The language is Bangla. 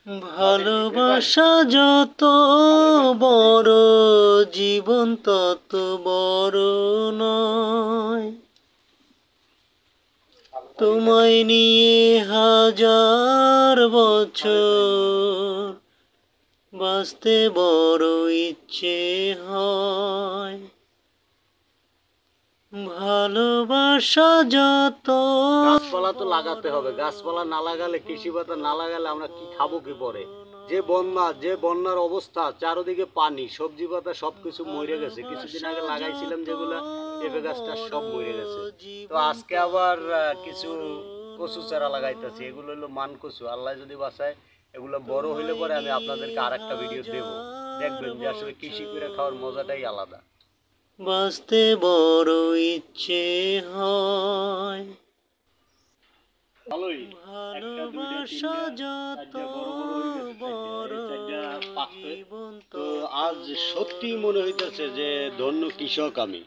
ভালোবাসা যত বড়, জীবন তত বড় নয়। তোমায় নিয়ে হাজার বছর বাঁচতে বড় ইচ্ছে হয়। ভালোবাসা যত। গাছপালা তো লাগাতে হবে, গাছপালা না লাগালে, কৃষি ভাতা না লাগালে আমরা কি খাবো কি পরে? যে বন্যার অবস্থা, চারদিকে পানি, সবজি পাতা সবকিছু মরে গেছে। কিছুদিন আগে লাগাইছিলাম যেগুলা পেঁপে গাছটা সব মরে গেছে। তো আজকে আবার কিছু কচু চারা লাগাইতেছি, এগুলো হলো মান কচু। আল্লাহ যদি বাঁচায় এগুলো বড় হইলে পরে আমি আপনাদেরকে আর একটা ভিডিও দেব, দেখবেন যে আসলে কৃষি করে খাওয়ার মজাটাই আলাদা। বাঁচতে বড় ইচ্ছে হয়। ভালোই, ভালোবাসা যত বড়, জীবন তো আজ সত্যি মনে হইতেছে যে ধন্য কৃষক আমি।